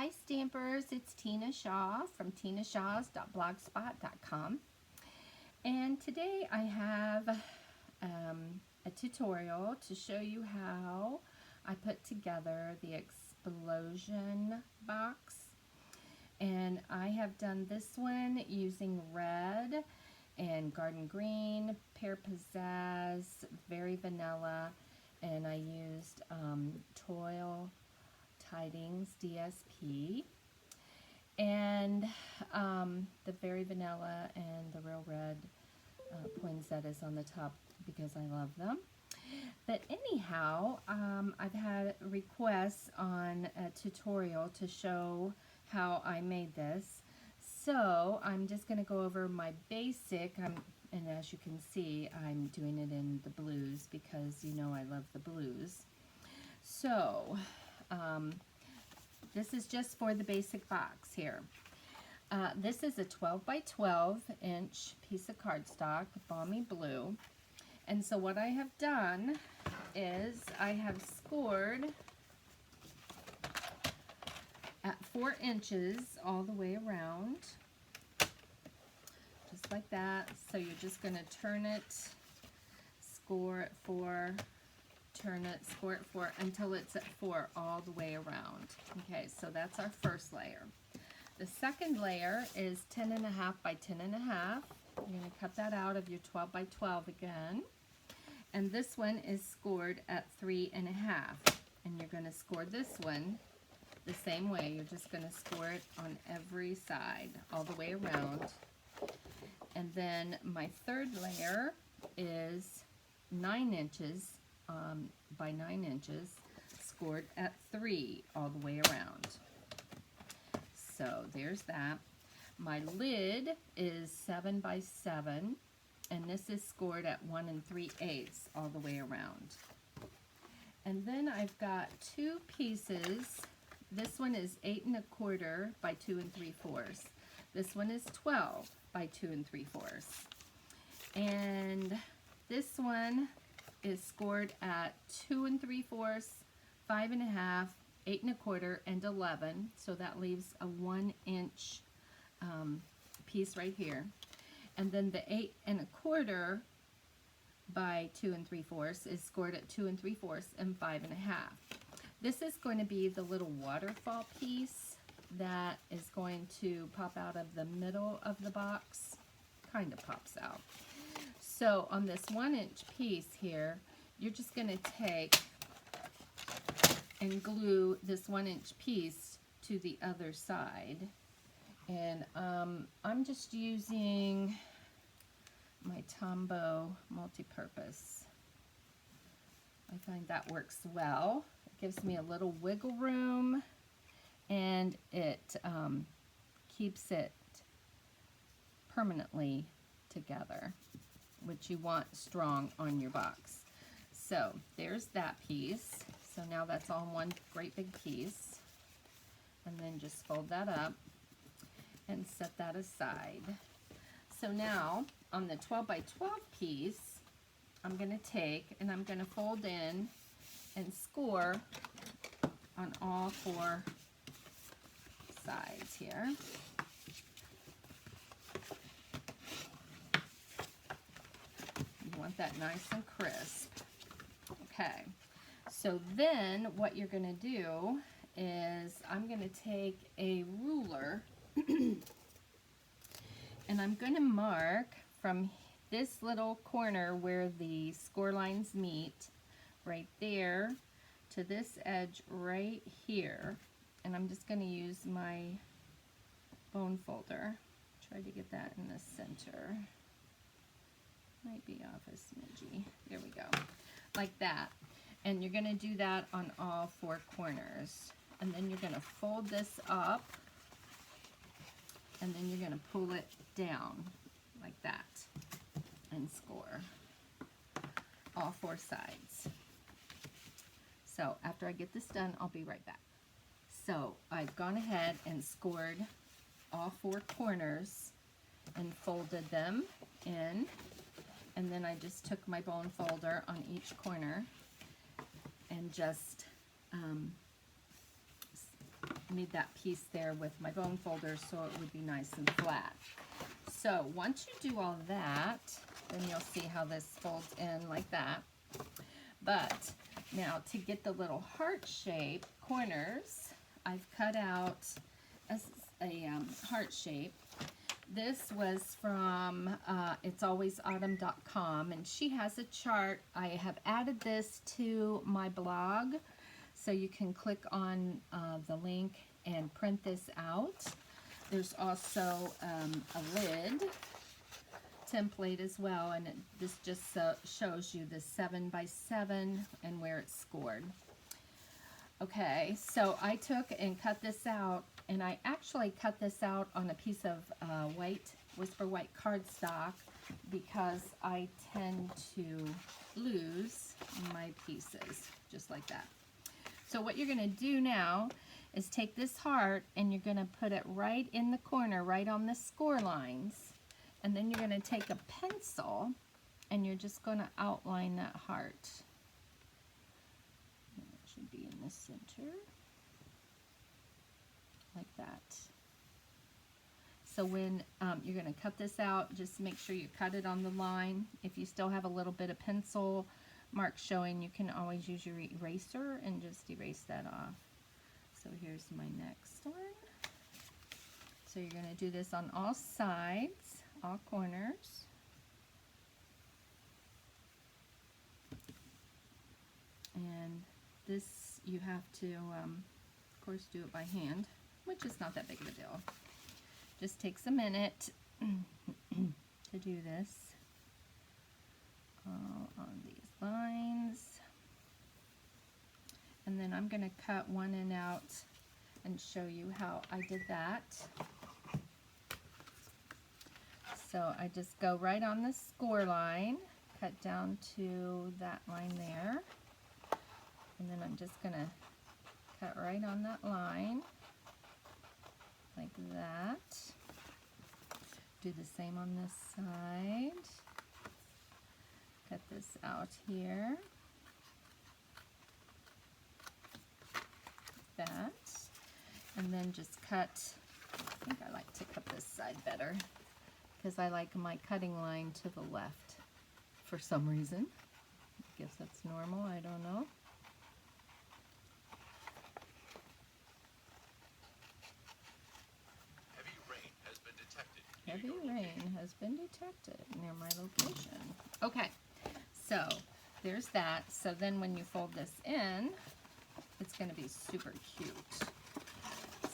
Hi Stampers, it's Tina Shaw from tinashaws.blogspot.com, and today I have a tutorial to show you how I put together the explosion box. And I have done this one using red and garden green, pear pizzazz, very vanilla, and I used Toil Tidings DSP, and the very vanilla and the real red poinsettias on the top because I love them. But anyhow, I've had requests on a tutorial to show how I made this. So I'm just going to go over my basic, and as you can see, I'm doing it in the blues because you know I love the blues. So this is just for the basic box here. This is a 12 by 12 inch piece of cardstock, Balmy Blue. And so what I have done is I have scored at 4 inches all the way around, just like that. So you're just going to turn it, score at 4, turn it, score at 4 until it's at 4 all the way around. Okay, so that's our first layer. The second layer is 10.5 by 10.5. You're going to cut that out of your 12 by 12 again. And this one is scored at 3.5. And you're going to score this one the same way. You're just going to score it on every side all the way around. And then my third layer is 9 inches by 9 inches, scored at 3 all the way around. So there's that. My lid is 7 by 7, and this is scored at 1 3/8 all the way around. And then I've got 2 pieces. This one is 8 1/4 by 2 3/4. This one is 12 by 2 3/4. And this one is scored at 2 3/4, 5 1/2, 8 1/4, and 11. So that leaves a 1 inch piece right here. And then the 8 1/4 by 2 3/4 is scored at 2 3/4 and 5 1/2. This is going to be the little waterfall piece that is going to pop out of the middle of the box. Kind of pops out. So on this 1 inch piece here, you're just going to take and glue this 1 inch piece to the other side. And I'm just using my Tombow multi-purpose. I find that works well. It gives me a little wiggle room, and it keeps it permanently together, which you want strong on your box. So there's that piece. So now that's all in one great big piece. And then just fold that up and set that aside. So now on the 12 by 12 piece, I'm going to take and I'm going to fold in and score on all 4 sides here. You want that nice and crisp. Okay, so then what you're going to do is I'm going to take a ruler and I'm going to mark from this little corner where the score lines meet, right there, to this edge right here. And I'm just going to use my bone folder. Try to get that in the center. Might be off a smidgy. There we go. Like that. And you're going to do that on all 4 corners. And then you're going to fold this up, and then you're going to pull it down like that and score all 4 sides. So after I get this done, I'll be right back. So I've gone ahead and scored all 4 corners and folded them in, and then I just took my bone folder on each corner and just made that piece there with my bone folder so it would be nice and flat. So once you do all that, then you'll see how this folds in like that. But now to get the little heart shape corners, I've cut out a heart shape. This was from it'salwaysautumn.com, and she has a chart. I have added this to my blog, so you can click on the link and print this out. There's also a lid template as well, and this just shows you the 7 by 7 and where it's scored. Okay, so I took and cut this out, and I actually cut this out on a piece of Whisper White cardstock because I tend to lose my pieces, just like that. So what you're going to do now is take this heart and you're going to put it right in the corner, right on the score lines, and then you're going to take a pencil and you're just going to outline that heart. It should be in the center, like that. So when you're going to cut this out, just make sure you cut it on the line. If you still have a little bit of pencil mark showing, you can always use your eraser and just erase that off. So here's my next one. So you're going to do this on all sides, all corners. And this you have to, of course, do it by hand, which is not that big of a deal. Just takes a minute to do this on these lines. And then I'm going to cut one end out and show you how I did that. So I just go right on the score line, cut down to that line there, and then I'm just going to cut right on that line, like that. Do the same on this side. Cut this out here. That. And then just cut, I think I like to cut this side better because I like my cutting line to the left for some reason. I guess that's normal, I don't know. Heavy rain has been detected near my location. Okay, so there's that. So then when you fold this in, it's going to be super cute.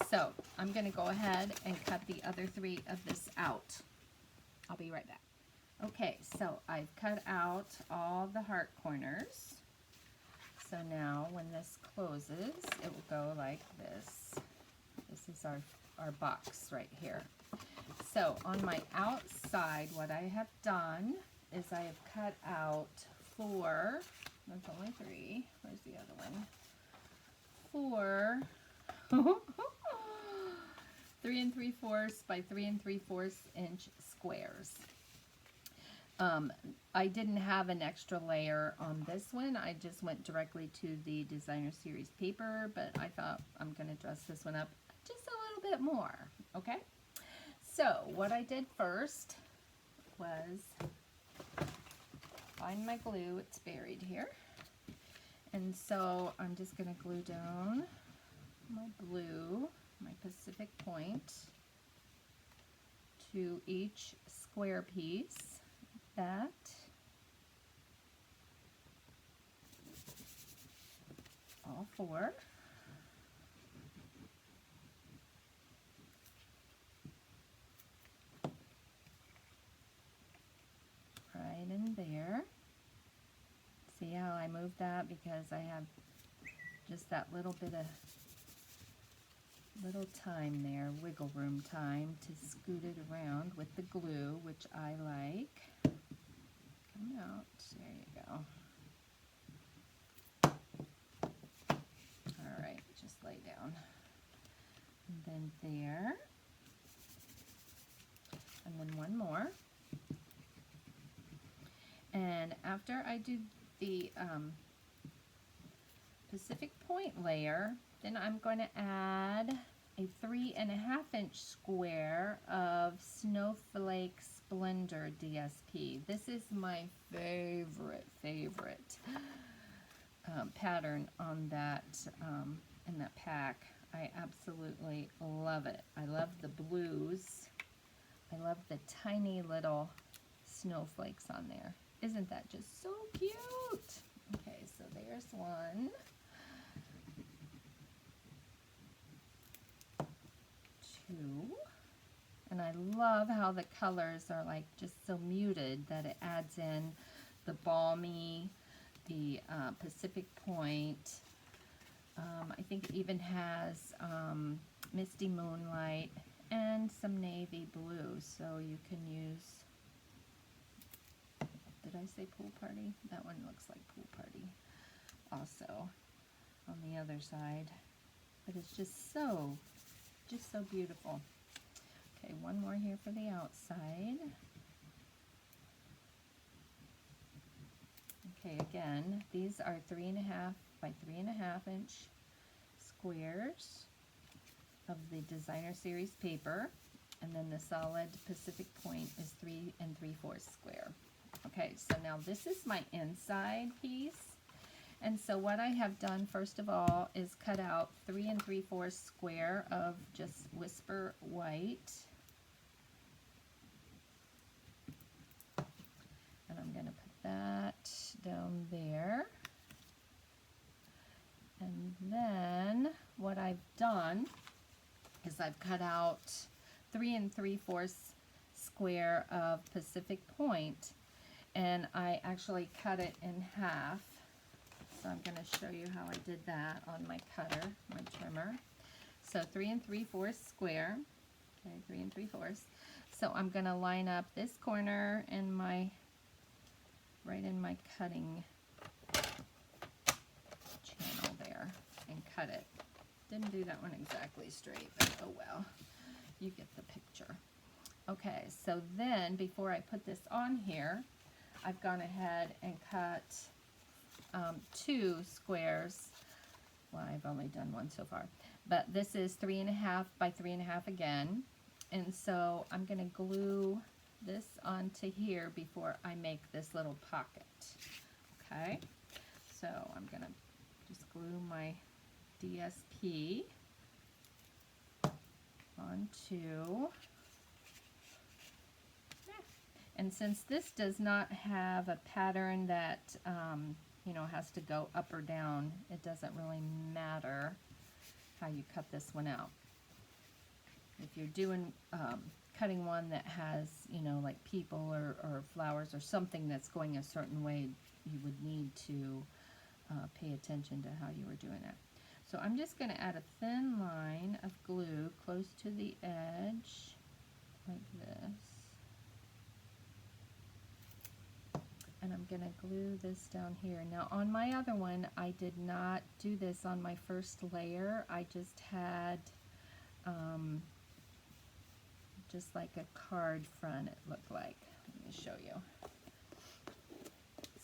So I'm going to go ahead and cut the other 3 of this out. I'll be right back. Okay, so I've cut out all the heart corners. So now when this closes, it will go like this. This is our box right here. So on my outside, what I have done is I have cut out 4, that's only 3, where's the other one? 4 3 3/4 by 3 3/4 inch squares. I didn't have an extra layer on this one. I just went directly to the Designer Series paper, but I thought I'm going to dress this one up just a little bit more, okay? So what I did first was find my glue. It's buried here. And so I'm just going to glue down my blue, my Pacific Point, to each square piece, like that. All 4. Right in there. See how I moved that because I have just that little bit of time there, wiggle room time to scoot it around with the glue, which I like. Come out, there you go. All right, just lay down. And then there. And then one more. And after I do the Pacific Point layer, Then I'm going to add a 3.5-inch square of Snowflake Splendor DSP. This is my favorite pattern on that in that pack. I absolutely love it. I love the blues. I love the tiny little snowflakes on there. Isn't that just so cute? Okay, so there's one. Two. And I love how the colors are like just so muted that it adds in the balmy, the Pacific Point. I think it even has Misty Moonlight and some navy blue, so you can use, did I say Pool Party? That one looks like Pool Party also on the other side, but it's just so beautiful. Okay, one more here for the outside. Okay, again, these are 3.5 by 3.5 inch squares of the Designer Series paper, and then the solid Pacific Point is 3 3/4 square. Okay, so now this is my inside piece, and so what I have done first of all is cut out 3 3/4 square of just Whisper White, and I'm going to put that down there. And then what I've done is I've cut out 3 3/4 square of Pacific Point, and I actually cut it in half. So I'm going to show you how I did that on my cutter, my trimmer. So 3 3/4 square, okay, 3 3/4. So I'm going to line up this corner in my, right in my cutting channel there, and cut it. Didn't do that one exactly straight, but oh well, you get the picture. Okay, so then before I put this on here, I've gone ahead and cut 2 squares. Well, I've only done one so far, but this is 3.5 by 3.5 again, and so I'm going to glue this onto here before I make this little pocket. Okay, so I'm going to just glue my DSP onto, and since this does not have a pattern that you know, has to go up or down, it doesn't really matter how you cut this one out. If you're doing cutting one that has, you know, like people or flowers or something that's going a certain way, you would need to pay attention to how you were doing it. So I'm just going to add a thin line of glue close to the edge, like this. And I'm going to glue this down here. Now on my other one, I did not do this on my first layer. I just had just like a card front, it looked like. Let me show you.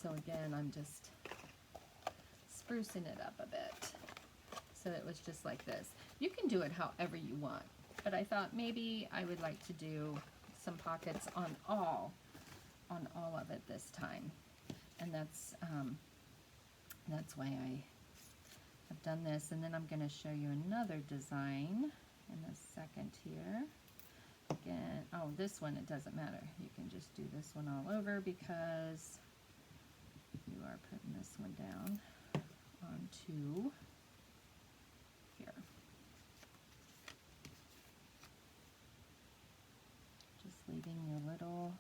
So again, I'm just sprucing it up a bit. So it was just like this. You can do it however you want, but I thought maybe I would like to do some pockets on all of it this time, and that's why I have done this. And then I'm going to show you another design in a second here. Again, oh, this one, it doesn't matter. You can just do this one all over because you are putting this one down onto here. Just leaving your little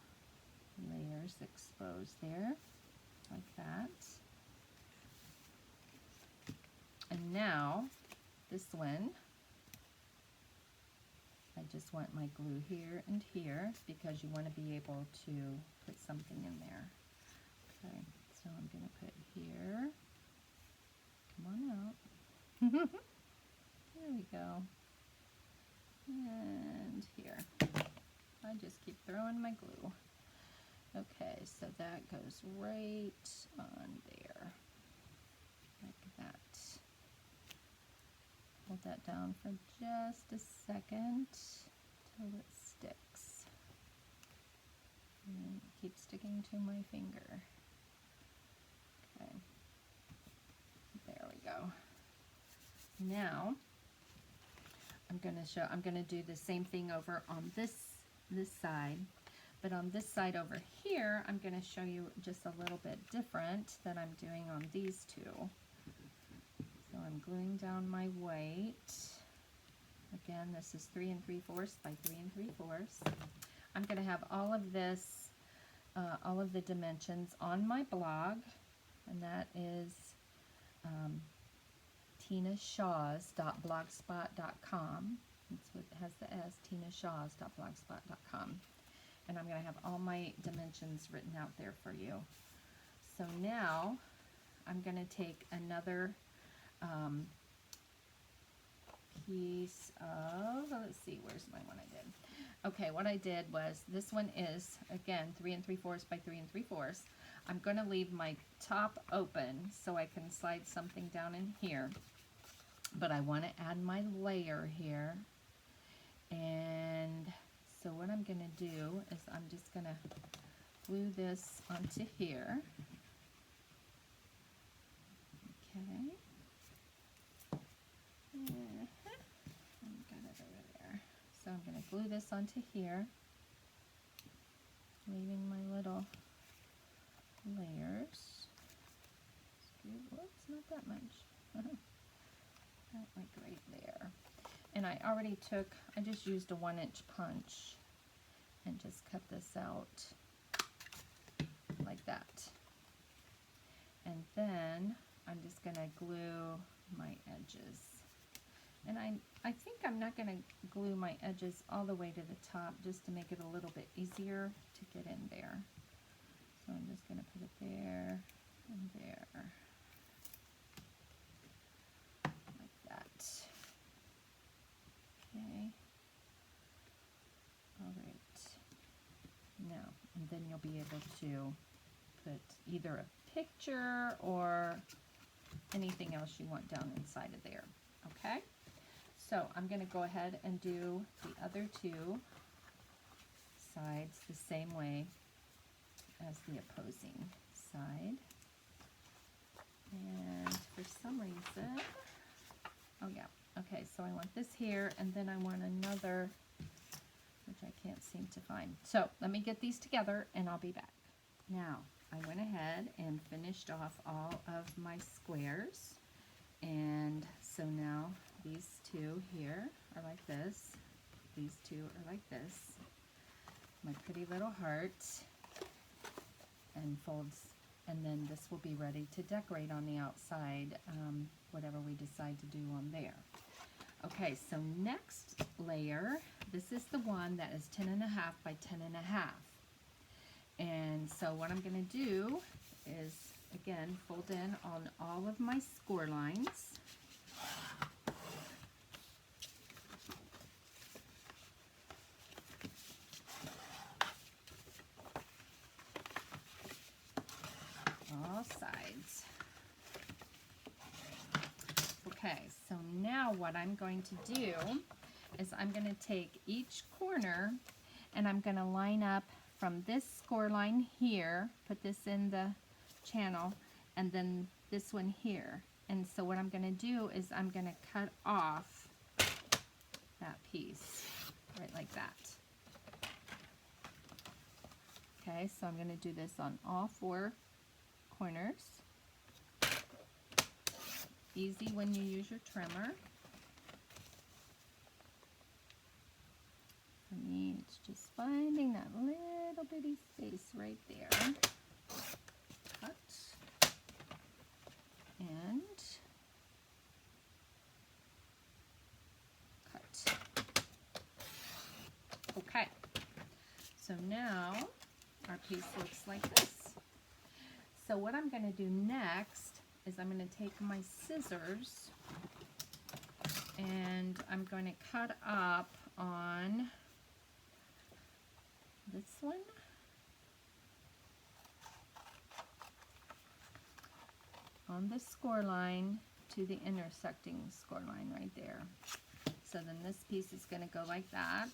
layers exposed there, like that. And now, this one, I just want my glue here and here because you want to be able to put something in there. Okay, so I'm going to put here. Come on out. There we go. And here. I just keep throwing my glue. Okay, so that goes right on there, like that. hold that down for just a second till it sticks. And it keeps sticking to my finger. Okay, there we go. Now I'm going to do the same thing over on this side, but on this side over here, I'm going to show you just a little bit different that I'm doing on these two. So I'm gluing down my white. Again, this is 3 3/4 by 3 3/4. I'm going to have all of this, all of the dimensions on my blog, and that is tinashaws.blogspot.com. That's what has the S, tinashaws.blogspot.com. And I'm going to have all my dimensions written out there for you. So now I'm going to take another piece of, let's see, where's my one I did? Okay, what I did was, this one is, again, 3 3/4 by 3 3/4. I'm going to leave my top open so I can slide something down in here. But I want to add my layer here. And so what I'm going to do is I'm just going to glue this onto here. Okay. Got it over there. So I'm going to glue this onto here, leaving my little layers. Whoops, not that much. That like right there. And I already I just used a 1-inch punch and just cut this out like that. And then I'm just going to glue my edges. And I think I'm not going to glue my edges all the way to the top, just to make it a little bit easier to get in there. So I'm just going to put it there and there. Like that. Okay. All right. Now, and then you'll be able to put either a picture or anything else you want down inside of there. Okay? So I'm going to go ahead and do the other two sides the same way as the opposing side. And for some reason, oh yeah, okay, so I want this here, and then I want another, which I can't seem to find. So let me get these together and I'll be back. Now, I went ahead and finished off all of my squares. And so now these two here are like this. These two are like this. My pretty little heart. And folds. And then this will be ready to decorate on the outside, whatever we decide to do on there. Okay, so next layer, this is the one that is 10.5 by 10.5. And so what I'm going to do is, again, fold in on all of my score lines. All sides. Okay, so now what I'm going to do is I'm going to take each corner and I'm going to line up from this score line here, put this in the channel, and then this one here. And so what I'm going to do is I'm going to cut off that piece, right like that. Okay, so I'm going to do this on all 4 corners. Easy when you use your trimmer. For me, it's just finding that little bitty space right there. Cut. And cut. Okay. So now our piece looks like this. So what I'm going to do next is I'm going to take my scissors and I'm going to cut up on this one, on the score line, to the intersecting score line right there. So then this piece is going to go like that.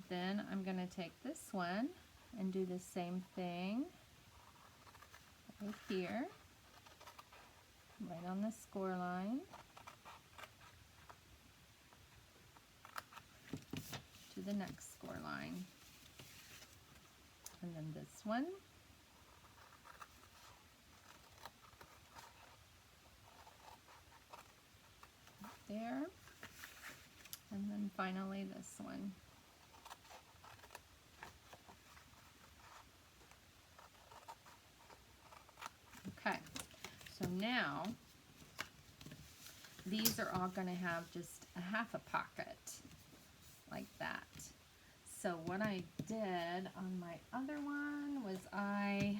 Then I'm going to take this one and do the same thing right here, right on the score line, to the next score line. And then this one. There. And then finally this one. Okay, so now these are all going to have just a half a pocket like that. So what I did on my other one was I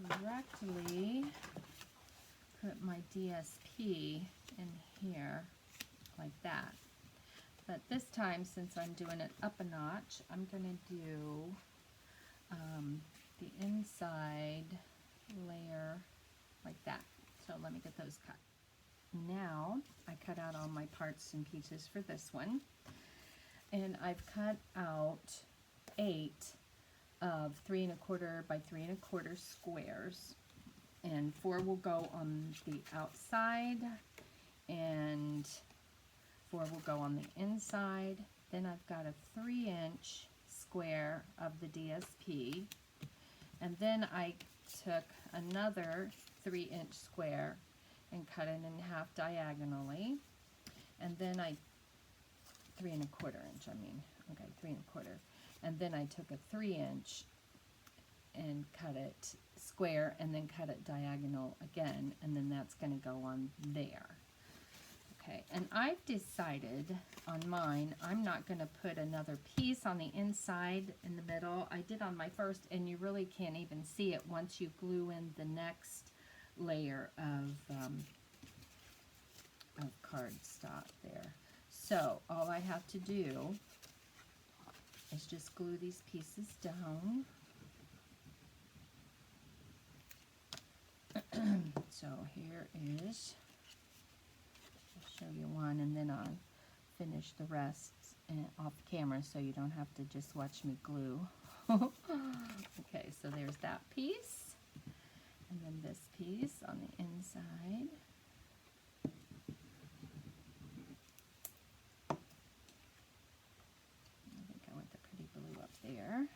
directly put my DSP in here like that. But this time, since I'm doing it up a notch, I'm going to do the inside layer like that. So let me get those cut. Now I cut out all my parts and pieces for this one, and I've cut out 8 of 3 1/4 by 3 1/4 squares, and 4 will go on the outside and 4 will go on the inside. Then I've got a 3-inch square of the DSP, and then I took another 3-inch square and cut it in half diagonally, and then 3 1/4 inch, okay, 3 1/4, and then I took a 3-inch and cut it square and then cut it diagonal again, and then that's going to go on there. Okay, and I've decided on mine, I'm not going to put another piece on the inside in the middle. I did on my first, and you really can't even see it once you glue in the next layer of cardstock there. So all I have to do is just glue these pieces down. So here is, I'll show you one, and then I'll finish the rest off camera so you don't have to just watch me glue. Okay, so there's that piece, and then this piece on the inside. I think I want the pretty blue up there,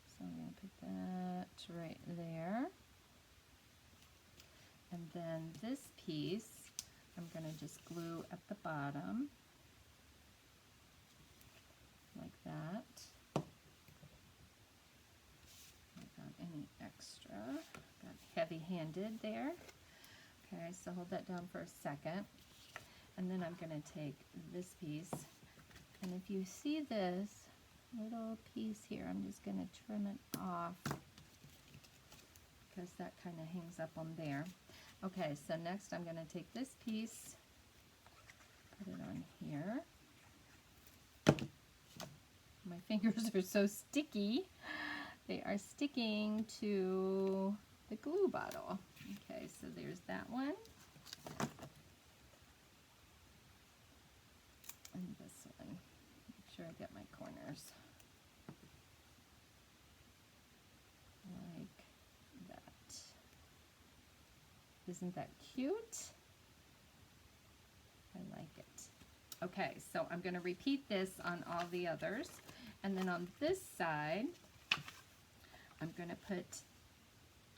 so I'm going to put that right there. And then this piece, I'm going to just glue at the bottom, like that. Not got any extra. Got heavy-handed there. Okay, so hold that down for a second. And then I'm going to take this piece, and if you see this little piece here, I'm just going to trim it off because that kind of hangs up on there. Okay, so next I'm going to take this piece, put it on here. My fingers are so sticky. They are sticking to the glue bottle. Okay, so there's that one. And this one. Make sure I get my corners. Like that. Isn't that cute? I like it. Okay, so I'm going to repeat this on all the others. And then on this side, I'm going to put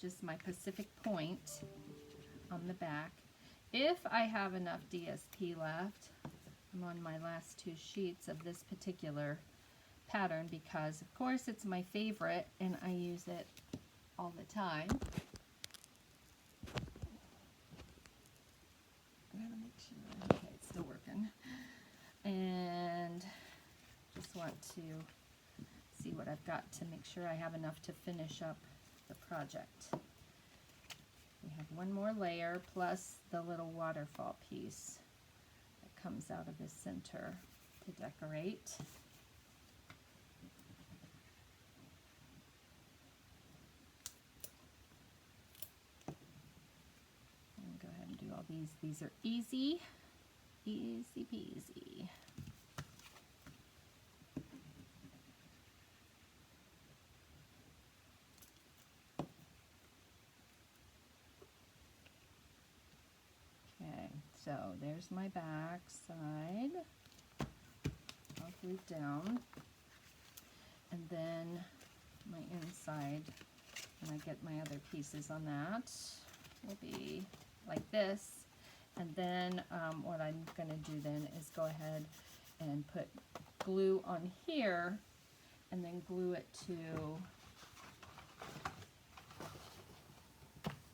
just my Pacific Point on the back. If I have enough DSP left, I'm on my last 2 sheets of this particular pattern because, of course, it's my favorite and I use it all the time. I gotta make sure, okay, it's still working. And just want to see what I've got to make sure I have enough to finish up the project. We have one more layer plus the little waterfall piece that comes out of the center to decorate. These are easy, easy peasy. Okay, so there's my back side, all glued down, and then my inside, when I get my other pieces on that, will be like this. And then what I'm going to do then is go ahead and put glue on here and then glue it to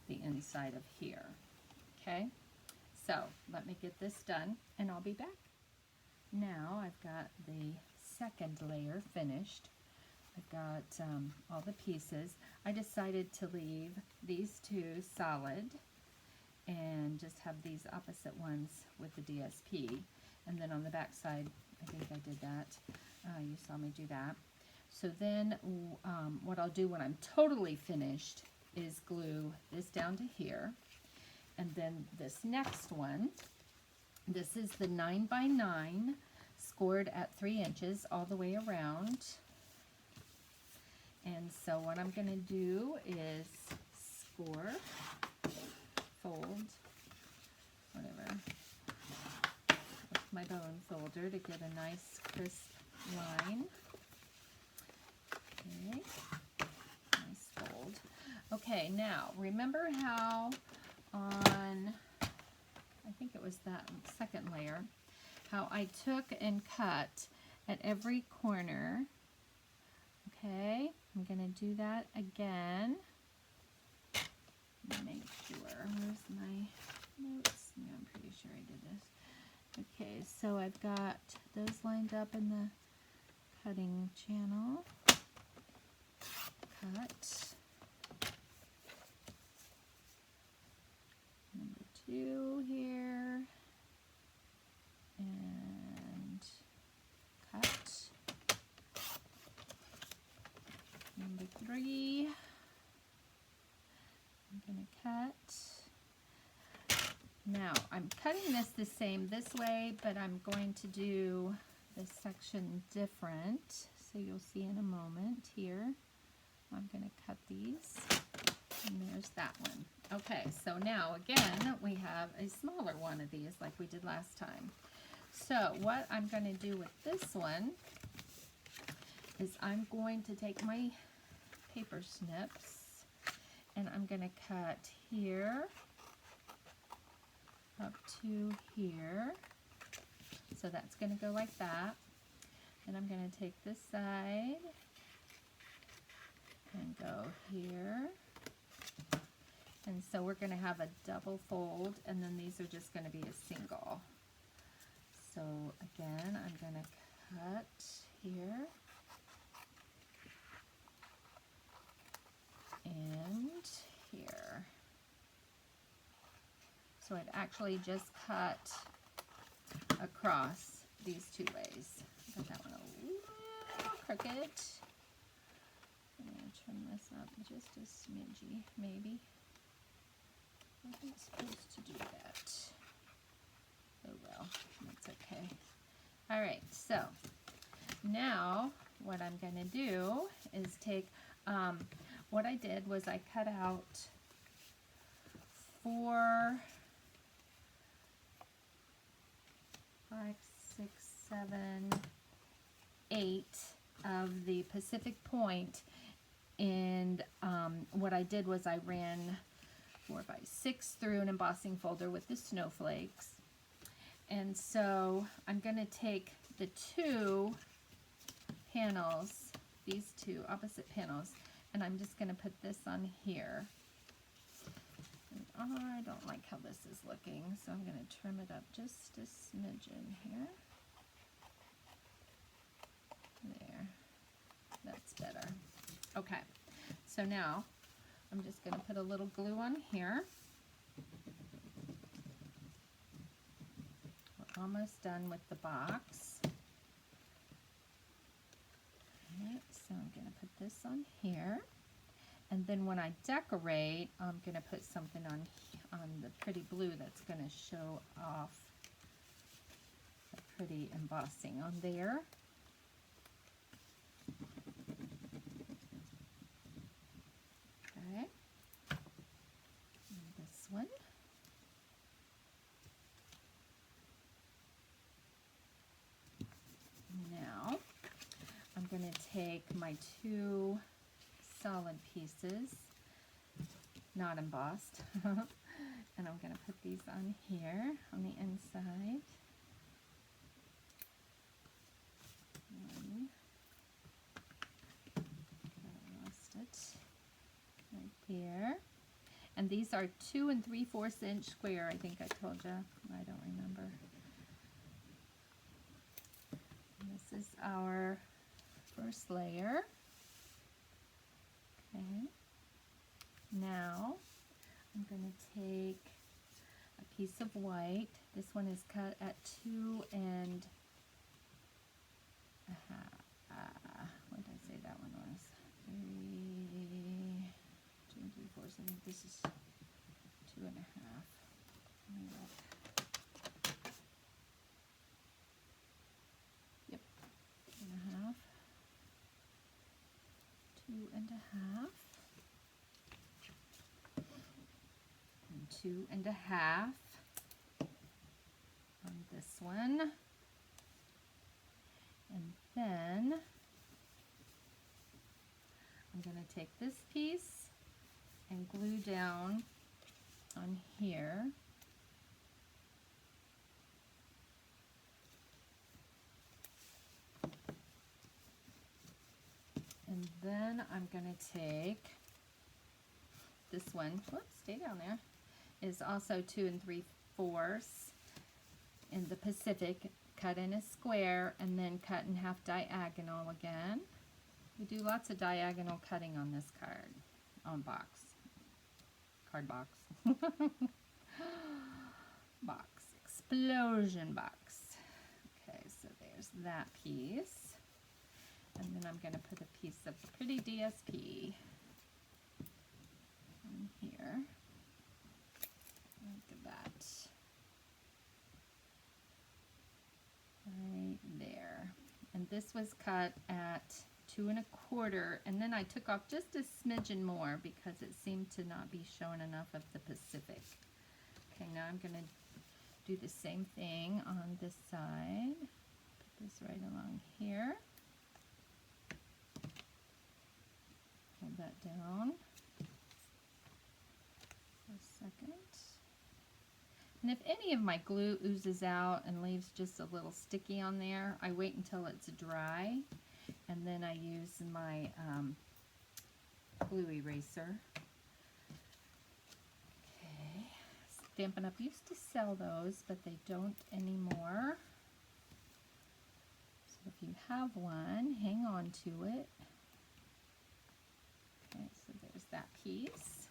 the inside of here. Okay, so let me get this done and I'll be back. Now I've got the second layer finished. I've got all the pieces. I decided to leave these two solid and just have these opposite ones with the DSP. And then on the back side, I think I did that. You saw me do that. So then what I'll do when I'm totally finished is glue this down to here. And then this next one, this is the 9x9 scored at 3 inches all the way around. And so what I'm going to do is score, fold, whatever, with my bone folder to get a nice crisp line. Okay, nice fold. Okay, now remember how on, I think it was that second layer, how I took and cut at every corner. Okay, I'm going to do that again. Make sure, where's my notes? Yeah, I'm pretty sure I did this. Okay, so I've got those lined up in the cutting channel. Cut. Number 2 here. And cut. Number 3. I'm going to cut. Now, I'm cutting this the same this way, but I'm going to do this section different. So you'll see in a moment here. I'm going to cut these. And there's that one. Okay, so now again, we have a smaller one of these like we did last time. So what I'm going to do with this one is I'm going to take my paper snips and I'm going to cut here up to here. So that's going to go like that. And I'm going to take this side and go here. And so we're going to have a double fold, and then these are just going to be a single. So again, I'm going to cut here and here. So I've actually just cut across these two ways. Got that one a little crooked. I'm going to trim this up just a smidgy, maybe. I wasn't supposed to do that. Oh well, that's okay. All right, so now what I'm going to do is take, what I did was I cut out 4, 5, 6, 7, 8 of the Pacific Point, and what I did was I ran 4, 5, 6 through an embossing folder with the snowflakes. And so I'm going to take the 2 panels, these 2 opposite panels, and I'm just going to put this on here. And I don't like how this is looking, so I'm going to trim it up just a smidgen here. There. That's better. Okay, so now I'm just going to put a little glue on here. We're almost done with the box. Okay, so I'm going to put this on here. And then when I decorate, I'm going to put something on the pretty blue that's going to show off the pretty embossing on there. Okay. And this one. Now, I'm going to take my 2 solid pieces, not embossed, and I'm going to put these on here on the inside. One. I lost it right there. And these are 2 3/4 inch square. I think I told you. I don't remember. And this is our first layer. Okay. Now I'm going to take a piece of white. This one is cut at 2 1/2. What did I say that one was? 3, 2 3/4. I think this is 2 1/2. Let me look. Yep, 2 1/2. 2 1/2. And 2 1/2 on this one. And then I'm going to take this piece and glue down on here. And then I'm going to take this one, whoops, stay down there, is also 2 3/4 in the Pacific, cut in a square and then cut in half diagonal again. We do lots of diagonal cutting on this card box. Box, explosion box. Okay, so there's that piece. And then I'm going to put a piece of pretty DSP on here. Look at that. Right there. And this was cut at 2 1/4, and then I took off just a smidgen more because it seemed to not be showing enough of the Pacific. Okay, now I'm going to do the same thing on this side. Put this right along here. Hold that down for a second. And if any of my glue oozes out and leaves just a little sticky on there, I wait until it's dry, and then I use my glue eraser. Okay, Stampin' Up! Used to sell those, but they don't anymore. So if you have one, hang on to it. Okay, so there's that piece.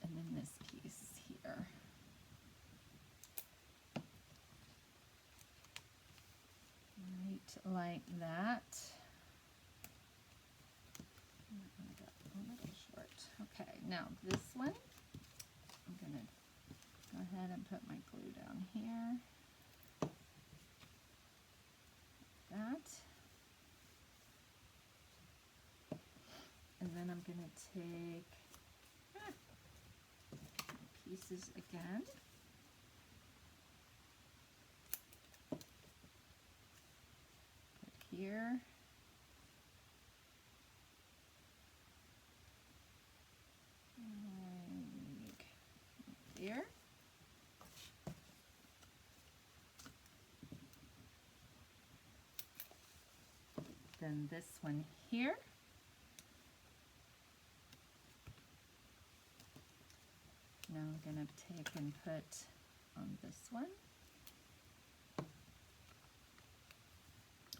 And then this piece here. Right like that. I got a little short. Okay, now this one, I'm going to go ahead and put my glue down here. That. And then I'm going to take pieces again. Put here. Like there. Then this one here. Now I'm going to take and put on this one.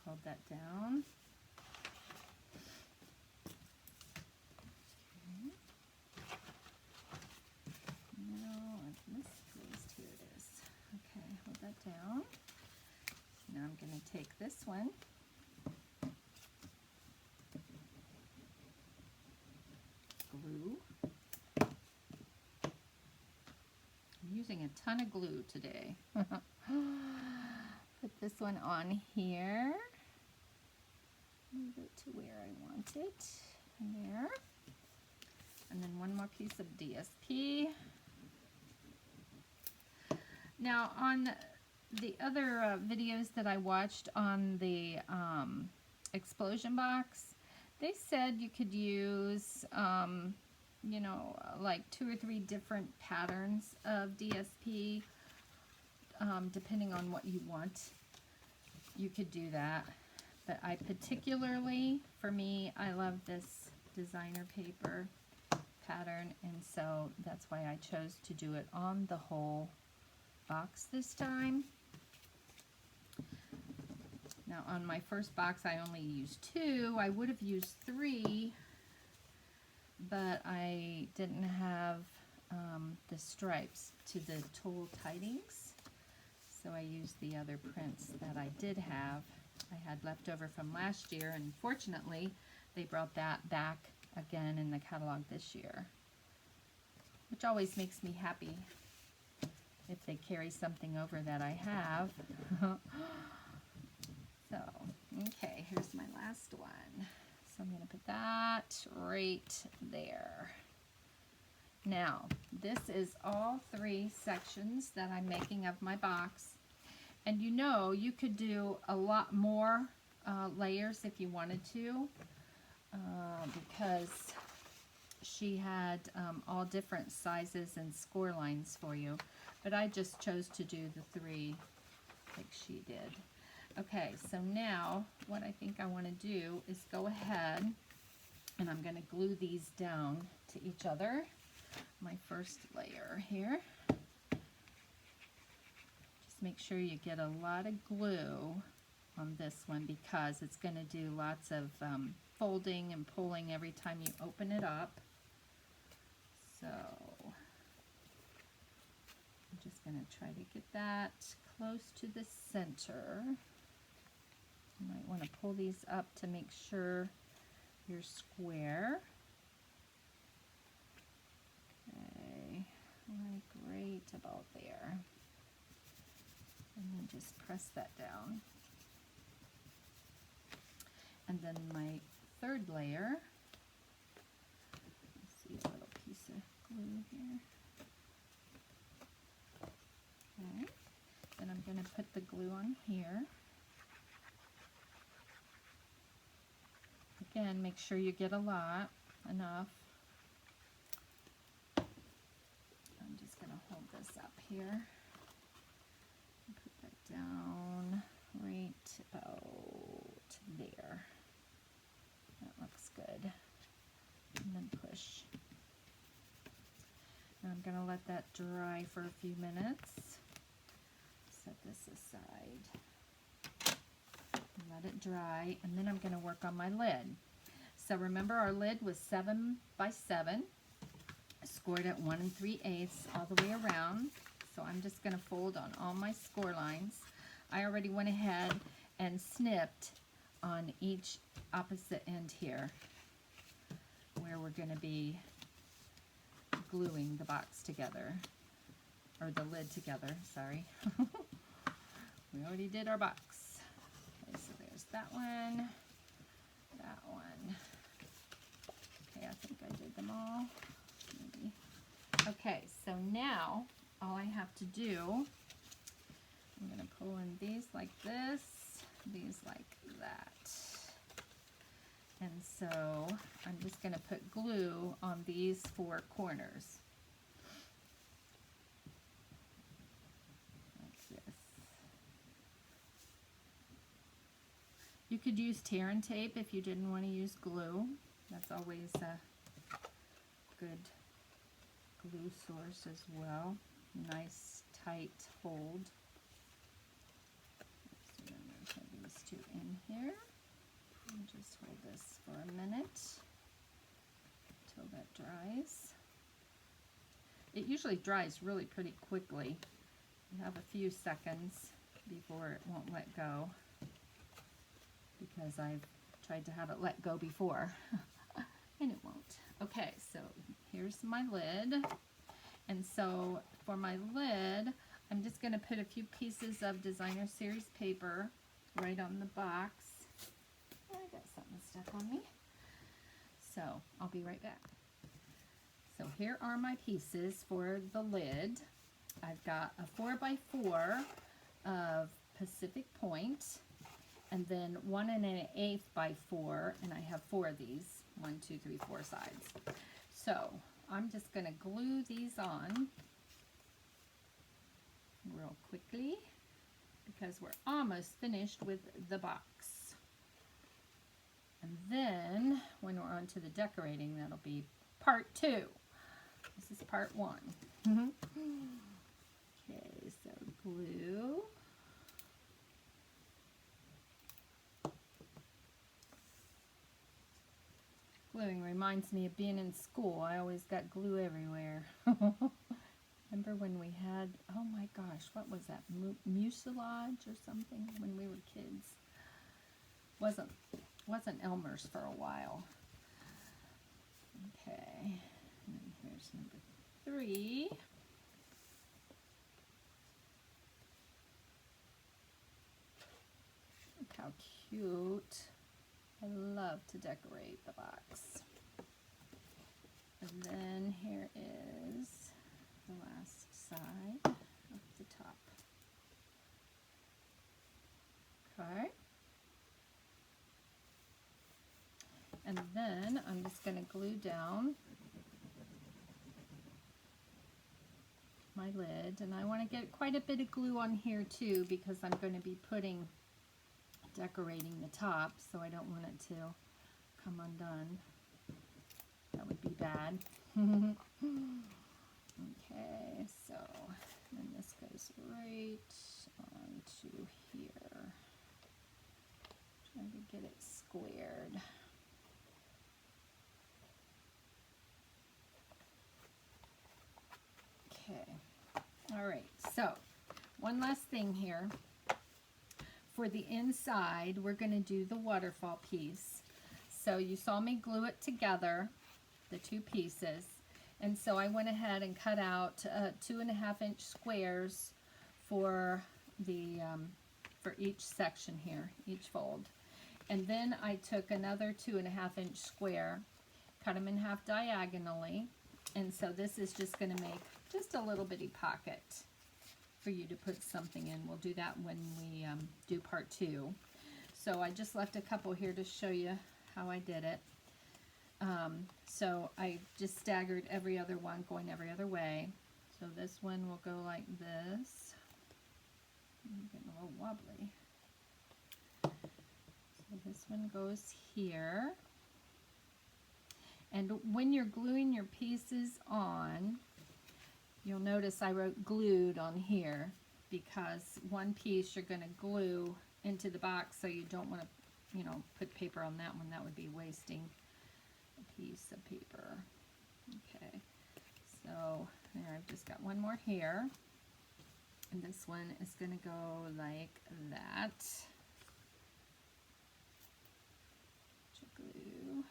Hold that down. Okay. No, I've misplaced. Here it is. Okay, hold that down. Now I'm going to take this one I'm using a ton of glue today. Put this one on here. Move it to where I want it. There. And then one more piece of DSP. Now on the other videos that I watched on the explosion box, they said you could use, you know, like 2 or 3 different patterns of DSP, depending on what you want. You could do that. But I particularly, for me, I love this designer paper pattern, and so that's why I chose to do it on the whole box this time. Now on my first box I only used 2. I would have used 3, but I didn't have the stripes to the total tidings, so I used the other prints that I did have. I had left over from last year, and fortunately they brought that back again in the catalog this year, which always makes me happy if they carry something over that I have. So, okay, here's my last one. So I'm going to put that right there. Now, this is all 3 sections that I'm making of my box. And you know, you could do a lot more layers if you wanted to, because she had all different sizes and score lines for you. But I just chose to do the 3 like she did. Okay, so now what I think I want to do is go ahead and I'm going to glue these down to each other. My first layer here. Just make sure you get a lot of glue on this one because it's going to do lots of folding and pulling every time you open it up. So I'm just going to try to get that close to the center. You might want to pull these up to make sure you're square. Okay, like right about there. And then just press that down. And then my third layer, let's see a little piece of glue here. Okay, then I'm going to put the glue on here. Again, make sure you get enough. I'm just going to hold this up here. Put that down right about there. That looks good. And then push. Now I'm going to let that dry for a few minutes. Set this aside. Let it dry, and then I'm going to work on my lid. So remember, our lid was 7 by 7, scored at 1 3/8 all the way around. So I'm just going to fold on all my score lines. I already went ahead and snipped on each opposite end here, where we're going to be gluing the box together, or the lid together, sorry. We already did our box. Okay, so there's that one, that one. Okay, I think I did them all, maybe. Okay, so now all I have to do, I'm going to pull in these like this, these like that. And so I'm just going to put glue on these 4 corners. Like this. You could use tear and tape if you didn't want to use glue. That's always a good glue source as well. Nice tight hold. So I'm going to put these 2 in here. And just hold this for a minute until that dries. It usually dries really pretty quickly. You have a few seconds before it won't let go, because I've tried to have it let go before and it won't. Okay, so here's my lid, And so for my lid, I'm just going to put a few pieces of designer series paper right on the box. I got something stuck on me. So I'll be right back. So here are my pieces for the lid. I've got a 4x4 of Pacific Point, and then 1 1/8 by 4, and I have 4 of these, 1, 2, 3, 4 sides. So I'm just going to glue these on real quickly because we're almost finished with the box. And then when we're on to the decorating, that'll be part 2. This is part 1. Okay, so glue. Gluing reminds me of being in school. I always got glue everywhere. Remember when we had, oh my gosh, what was that? Mucilage or something when we were kids? Wasn't Elmer's for a while. Okay, and here's number 3. Look how cute. I love to decorate the box. And then here is the last side of the top. Okay. And then I'm just going to glue down my lid. And I want to get quite a bit of glue on here too because I'm going to be decorating the top, so I don't want it to come undone. That would be bad. Okay, so then this goes right onto here. Trying to get it squared. Okay, all right, so one last thing here. For the inside, we're going to do the waterfall piece. So you saw me glue it together, the 2 pieces. And so I went ahead and cut out 2.5-inch squares for the for each section here, each fold. And then I took another 2.5-inch square, cut them in half diagonally. And so this is just going to make just a little bitty pocket for you to put something in. We'll do that when we do part 2. So I just left a couple here to show you how I did it. So I just staggered every other one, going every other way. So this one will go like this. I'm getting a little wobbly. So this one goes here. And when you're gluing your pieces on, you'll notice I wrote glued on here because one piece you're going to glue into the box, so you don't want to, put paper on that one. That would be wasting a piece of paper. Okay, so there, I've just got one more here. And this one is going to go like that. Glue.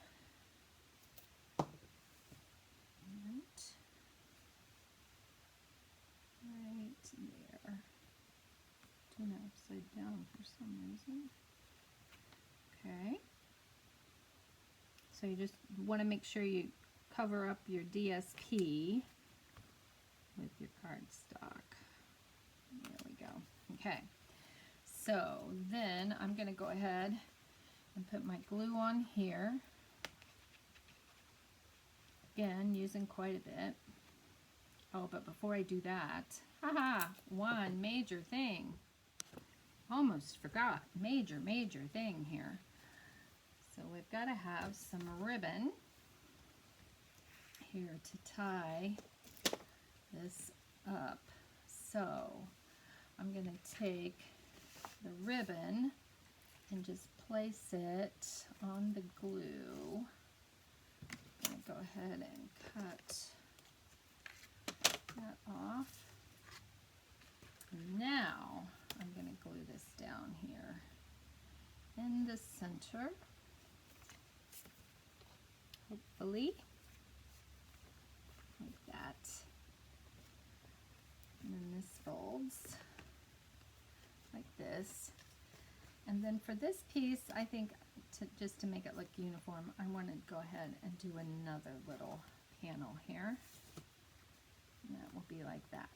Right there. Doing it upside down for some reason. Okay. So you just want to make sure you cover up your DSP with your cardstock. There we go. Okay. So then I'm going to go ahead and put my glue on here. Again, using quite a bit. Oh, but before I do that, one major thing. Almost forgot. Major thing here. So we've got to have some ribbon here to tie this up. So I'm going to take the ribbon and just place it on the glue. I'm going to go ahead and cut that off. Now I'm going to glue this down here in the center, hopefully, like that. folds like this. And then for this piece, I think just to make it look uniform, I want to go ahead and do another little panel here. And that will be like that.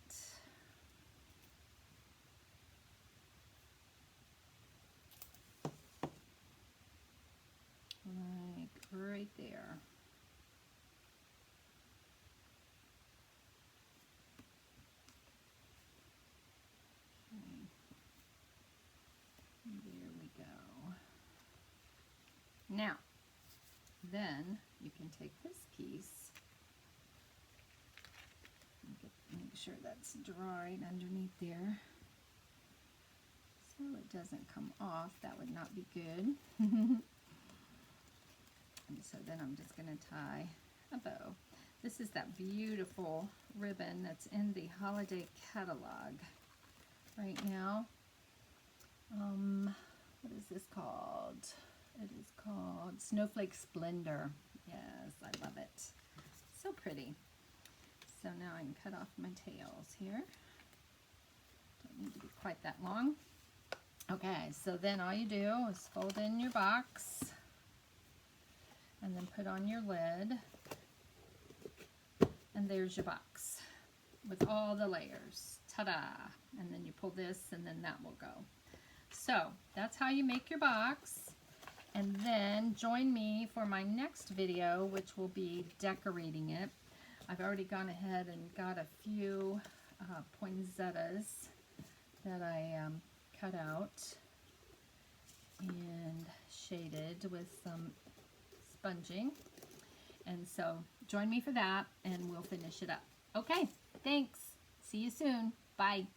Like right there. Okay. There we go. Now, then you can take this piece, make sure that's dried underneath there so it doesn't come off. That would not be good. And so then I'm just going to tie a bow. This is that beautiful ribbon that's in the holiday catalog right now. What is this called? It is called Snowflake Splendor. Yes, I love it. So pretty. So now I can cut off my tails here. Don't need to be quite that long. Okay, so then all you do is fold in your box and then put on your lid. And there's your box with all the layers. Ta-da! And then you pull this and then that will go. So that's how you make your box. And then join me for my next video, which will be decorating it. I've already gone ahead and got a few poinsettias that I cut out and shaded with some sponging. And so join me for that and we'll finish it up. Okay, thanks. See you soon. Bye.